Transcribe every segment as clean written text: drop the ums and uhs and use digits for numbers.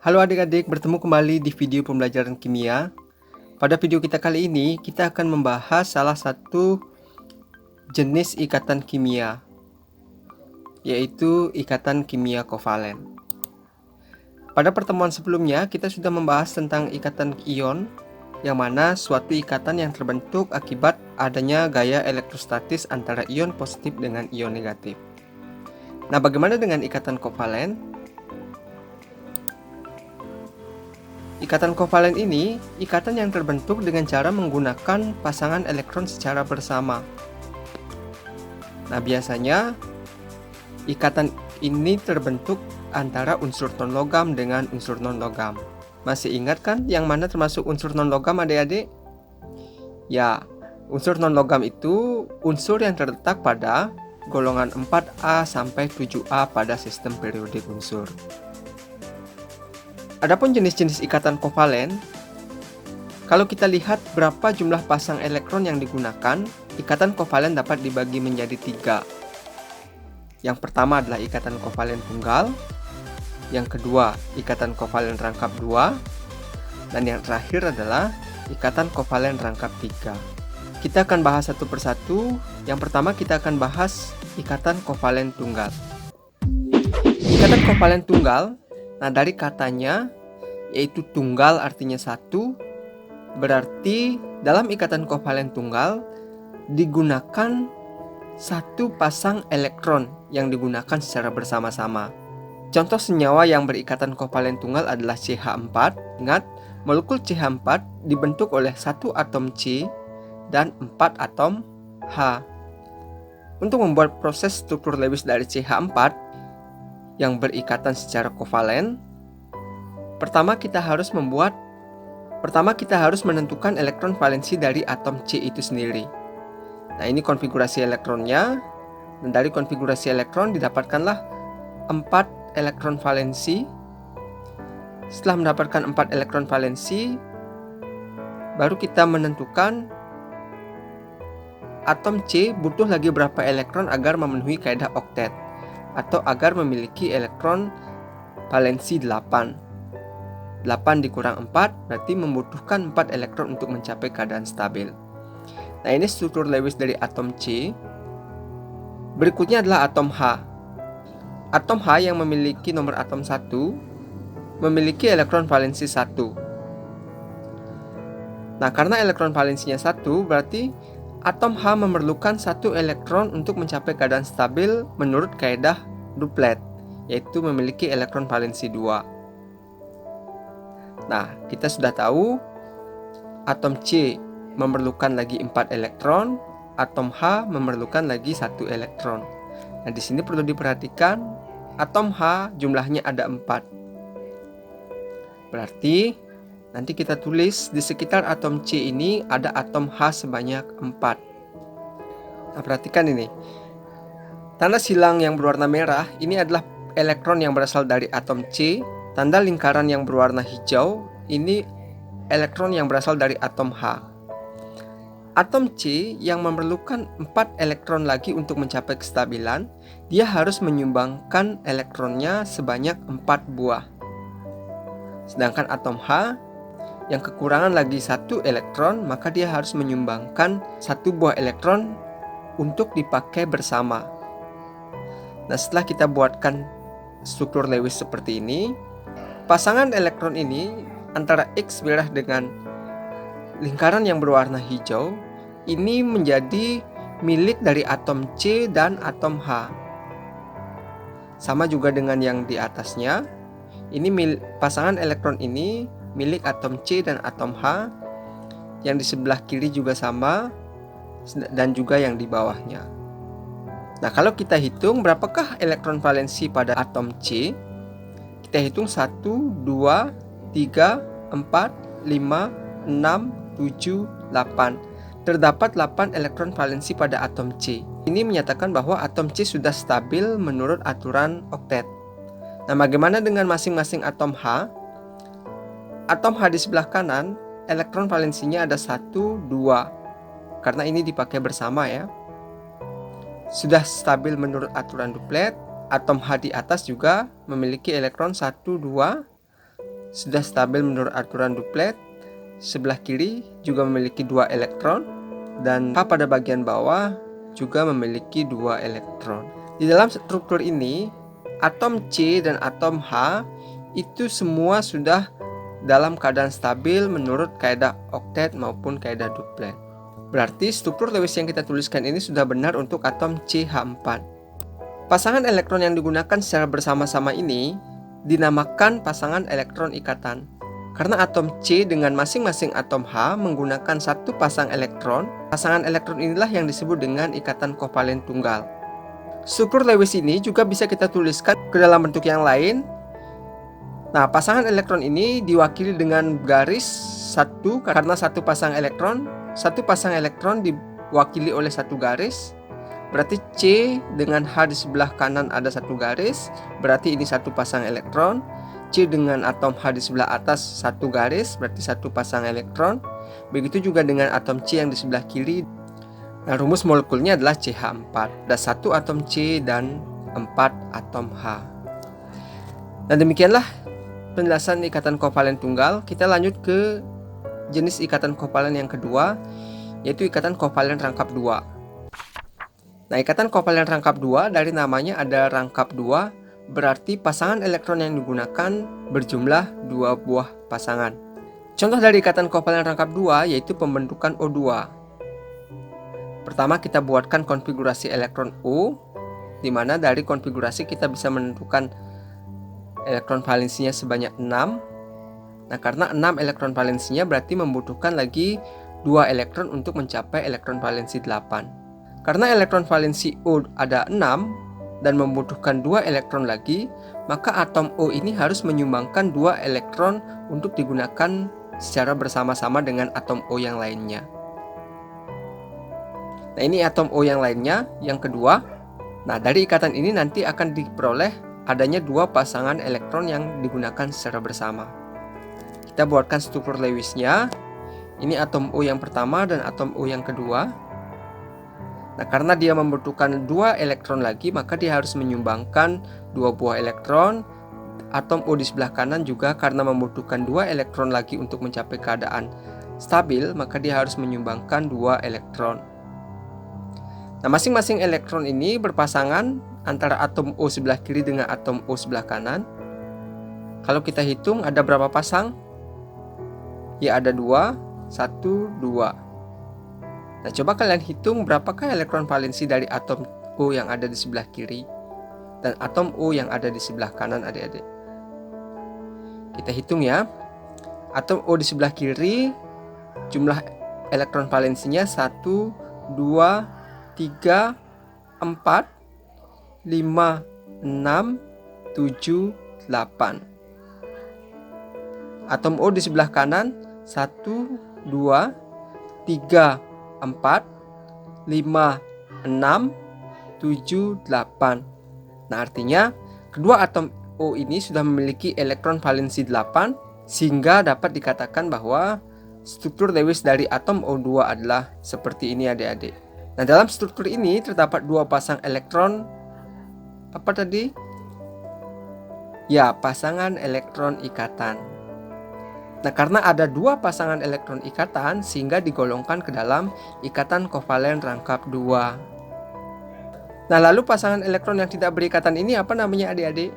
Halo adik-adik, bertemu kembali di video pembelajaran kimia. Pada video kita kali ini, kita akan membahas salah satu jenis ikatan kimia, yaitu ikatan kimia kovalen. Pada pertemuan sebelumnya, kita sudah membahas tentang ikatan ion, yang mana suatu ikatan yang terbentuk akibat adanya gaya elektrostatis antara ion positif dengan ion negatif. Nah, bagaimana dengan ikatan kovalen? Ikatan kovalen ini ikatan yang terbentuk dengan cara menggunakan pasangan elektron secara bersama. Nah, biasanya ikatan ini terbentuk antara unsur non-logam dengan unsur non-logam. Masih ingat kan yang mana termasuk unsur non-logam adik-adik? Ya, unsur non-logam itu unsur yang terletak pada golongan 4A sampai 7A pada sistem periodik unsur. Adapun jenis-jenis ikatan kovalen, kalau kita lihat berapa jumlah pasang elektron yang digunakan, ikatan kovalen dapat dibagi menjadi 3. Yang pertama adalah ikatan kovalen tunggal, yang kedua ikatan kovalen rangkap 2, dan yang terakhir adalah ikatan kovalen rangkap 3. Kita akan bahas satu persatu. Yang pertama kita akan bahas ikatan kovalen tunggal. Ikatan kovalen tunggal, nah, dari katanya, yaitu tunggal artinya satu, berarti dalam ikatan kovalen tunggal digunakan satu pasang elektron yang digunakan secara bersama-sama. Contoh senyawa yang berikatan kovalen tunggal adalah CH4. Ingat, molekul CH4 dibentuk oleh satu atom C dan 4 atom H. Untuk membuat proses struktur Lewis dari CH4 yang berikatan secara kovalen, pertama kita harus menentukan elektron valensi dari atom C itu sendiri. Nah, ini konfigurasi elektronnya, dan dari konfigurasi elektron didapatkanlah 4 elektron valensi. Setelah mendapatkan 4 elektron valensi, baru kita menentukan atom C butuh lagi berapa elektron agar memenuhi kaidah oktet, atau agar memiliki elektron valensi 8. 8 dikurang 4 berarti membutuhkan 4 elektron untuk mencapai keadaan stabil. Nah, ini struktur Lewis dari atom C. Berikutnya adalah atom H. Atom H yang memiliki nomor atom 1 memiliki elektron valensi 1. Nah, karena elektron valensinya 1, berarti atom H memerlukan 1 elektron untuk mencapai keadaan stabil menurut kaidah duplet, yaitu memiliki elektron valensi 2. Nah, kita sudah tahu atom C memerlukan lagi 4 elektron, atom H memerlukan lagi 1 elektron. Nah, di sini perlu diperhatikan atom H jumlahnya ada 4. Berarti nanti kita tulis di sekitar atom C ini ada atom H sebanyak 4. Nah, perhatikan ini. Tanda silang yang berwarna merah ini adalah elektron yang berasal dari atom C. Tanda lingkaran yang berwarna hijau ini elektron yang berasal dari atom H. Atom C yang memerlukan 4 elektron lagi untuk mencapai kestabilan, dia harus menyumbangkan elektronnya sebanyak 4 buah. Sedangkan atom H yang kekurangan lagi 1 elektron, maka dia harus menyumbangkan 1 buah elektron untuk dipakai bersama. Nah, setelah kita buatkan struktur Lewis seperti ini, pasangan elektron ini antara X merah dengan lingkaran yang berwarna hijau ini menjadi milik dari atom C dan atom H. Sama juga dengan yang di atasnya. Ini pasangan elektron ini milik atom C dan atom H. Yang di sebelah kiri juga sama, dan juga yang di bawahnya. Nah, kalau kita hitung berapakah elektron valensi pada atom C, kita hitung 1, 2, 3, 4, 5, 6, 7, 8. Terdapat 8 elektron valensi pada atom C. Ini menyatakan bahwa atom C sudah stabil menurut aturan oktet. Nah, bagaimana dengan masing-masing atom H? Atom H di sebelah kanan, elektron valensinya ada 1, 2. Karena ini dipakai bersama ya. Sudah stabil menurut aturan duplet. Atom H di atas juga memiliki elektron 1, 2. sudah stabil menurut aturan duplet. Sebelah kiri juga memiliki 2 elektron, dan H pada bagian bawah juga memiliki 2 elektron. Di dalam struktur ini, atom C dan atom H itu semua sudah dalam keadaan stabil menurut kaidah oktet maupun kaidah duplet. Berarti struktur Lewis yang kita tuliskan ini sudah benar untuk atom CH4. Pasangan elektron yang digunakan secara bersama-sama ini dinamakan pasangan elektron ikatan. Karena atom C dengan masing-masing atom H menggunakan satu pasang elektron, pasangan elektron inilah yang disebut dengan ikatan kovalen tunggal. Struktur Lewis ini juga bisa kita tuliskan ke dalam bentuk yang lain. Nah, pasangan elektron ini diwakili dengan garis 1 karena satu pasang elektron. Satu pasang elektron diwakili oleh satu garis. Berarti C dengan H di sebelah kanan ada satu garis. Berarti ini satu pasang elektron. C dengan atom H di sebelah atas satu garis, berarti satu pasang elektron. Begitu juga dengan atom C yang di sebelah kiri. Nah, rumus molekulnya adalah CH4. Ada satu atom C dan 4 atom H. Nah, demikianlah penjelasan ikatan kovalen tunggal. Kita lanjut ke jenis ikatan kovalen yang kedua, yaitu ikatan kovalen rangkap 2. Nah, ikatan kovalen rangkap 2 dari namanya ada rangkap 2. Berarti pasangan elektron yang digunakan berjumlah 2 buah pasangan. Contoh dari ikatan kovalen rangkap 2 yaitu pembentukan O2. Pertama kita buatkan konfigurasi elektron O, di mana dari konfigurasi kita bisa menentukan elektron valensinya sebanyak 6. Nah, karena 6 elektron valensinya berarti membutuhkan lagi 2 elektron untuk mencapai elektron valensi 8. Karena elektron valensi O ada 6, dan membutuhkan 2 elektron lagi, maka atom O ini harus menyumbangkan 2 elektron untuk digunakan secara bersama-sama dengan atom O yang lainnya. Nah, ini atom O yang lainnya, yang kedua. Nah, dari ikatan ini nanti akan diperoleh adanya 2 pasangan elektron yang digunakan secara bersama. Kita buatkan struktur Lewisnya. Ini atom O yang pertama dan atom O yang kedua. Nah, karena dia membutuhkan 2 elektron lagi, maka dia harus menyumbangkan 2 buah elektron. Atom O di sebelah kanan juga karena membutuhkan 2 elektron lagi untuk mencapai keadaan stabil, maka dia harus menyumbangkan 2 elektron. Nah, masing-masing elektron ini berpasangan antara atom O sebelah kiri dengan atom O sebelah kanan. Kalau kita hitung ada berapa pasang? Ya, ada 2, 1, 2. Nah, coba kalian hitung berapakah elektron valensi dari atom O yang ada di sebelah kiri dan atom O yang ada di sebelah kanan, adik-adik. Kita hitung ya. Atom O di sebelah kiri, jumlah elektron valensinya 1, 2, 3, 4, 5, 6, 7, 8. Atom O di sebelah kanan 1, 2, 3, 4, 5, 6, 7, 8. Nah, artinya kedua atom O ini sudah memiliki elektron valensi 8, sehingga dapat dikatakan bahwa struktur Lewis dari atom O2 adalah seperti ini, adik-adik. Nah, dalam struktur ini terdapat 2 pasang elektron. Apa tadi? Ya, pasangan elektron ikatan. Nah, karena ada 2 pasangan elektron ikatan, sehingga digolongkan ke dalam ikatan kovalen rangkap 2. Nah, lalu pasangan elektron yang tidak berikatan ini apa namanya, adik-adik?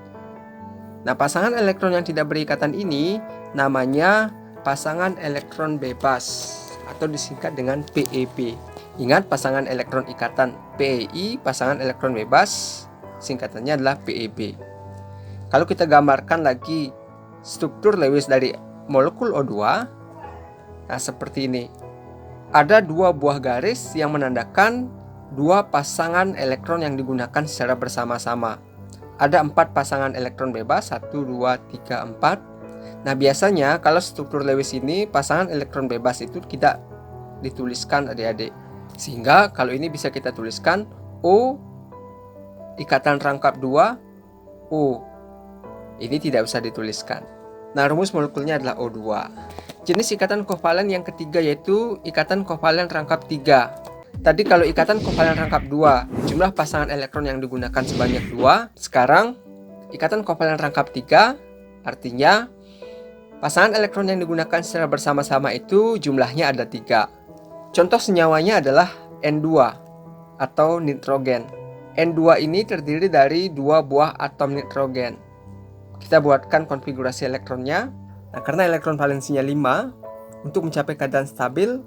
Nah, pasangan elektron yang tidak berikatan ini namanya pasangan elektron bebas atau disingkat dengan PEB. Ingat, pasangan elektron ikatan PEI, pasangan elektron bebas, singkatannya adalah PEB. Kalau kita gambarkan lagi struktur Lewis dari molekul O2, nah seperti ini. Ada 2 buah garis yang menandakan 2 pasangan elektron yang digunakan secara bersama-sama. Ada 4 pasangan elektron bebas, 1, 2, 3, 4. Nah, biasanya kalau struktur Lewis ini pasangan elektron bebas itu tidak dituliskan, adik-adik. Sehingga kalau ini bisa kita tuliskan O ikatan rangkap 2 O. Ini tidak usah dituliskan. Nah, rumus molekulnya adalah O2. Jenis ikatan kovalen yang ketiga yaitu ikatan kovalen rangkap 3. Tadi kalau ikatan kovalen rangkap 2, jumlah pasangan elektron yang digunakan sebanyak 2. Sekarang ikatan kovalen rangkap 3 artinya Pasangan elektron yang digunakan secara bersama-sama itu jumlahnya ada 3. Contoh senyawanya adalah N2 atau nitrogen. N2 ini terdiri dari 2 buah atom nitrogen. Kita buatkan konfigurasi elektronnya. Nah, karena elektron valensinya 5, untuk mencapai keadaan stabil,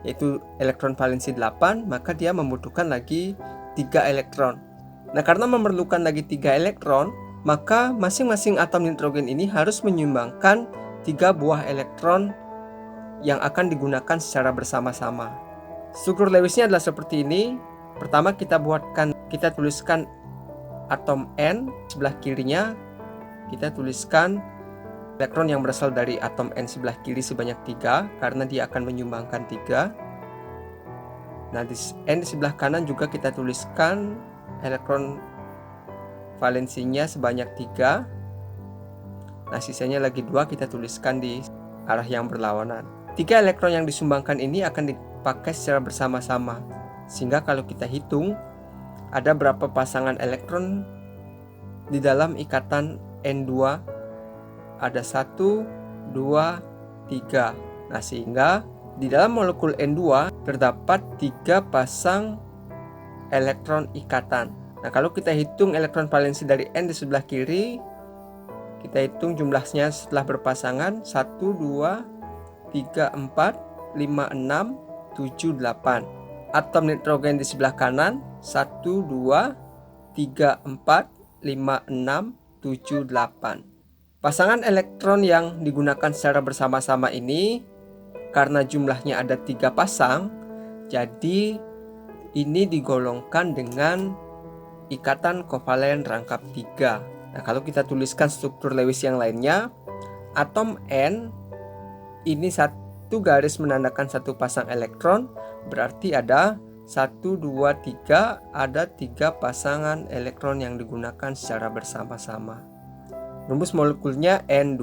yaitu elektron valensi 8, maka dia membutuhkan lagi 3 elektron. Nah, karena memerlukan lagi 3 elektron, maka masing-masing atom nitrogen ini harus menyumbangkan 3 buah elektron yang akan digunakan secara bersama-sama. Struktur Lewisnya adalah seperti ini. Pertama kita tuliskan atom N, sebelah kirinya kita tuliskan elektron yang berasal dari atom N sebelah kiri sebanyak 3, karena dia akan menyumbangkan 3. Nah, di N di sebelah kanan juga kita tuliskan elektron valensinya sebanyak 3. Nah, sisanya lagi 2 kita tuliskan di arah yang berlawanan. 3 elektron yang disumbangkan ini akan dipakai secara bersama-sama, sehingga kalau kita hitung ada berapa pasangan elektron di dalam ikatan N2, ada 1, 2, 3. Nah, sehingga di dalam molekul N2 terdapat 3 pasang elektron ikatan. Nah, kalau kita hitung elektron valensi dari N di sebelah kiri, kita hitung jumlahnya setelah berpasangan 1, 2, 3, 4, 5, 6, 7, 8. Atom nitrogen di sebelah kanan 1, 2, 3, 4, 5, 6, 7, 8. Pasangan elektron yang digunakan secara bersama-sama ini, karena jumlahnya ada 3 pasang, jadi ini digolongkan dengan ikatan kovalen rangkap 3. Nah, kalau kita tuliskan struktur Lewis yang lainnya, atom N ini satu garis menandakan satu pasang elektron, berarti ada 1, 2, 3, ada 3 pasangan elektron yang digunakan secara bersama-sama. Rumus molekulnya N2.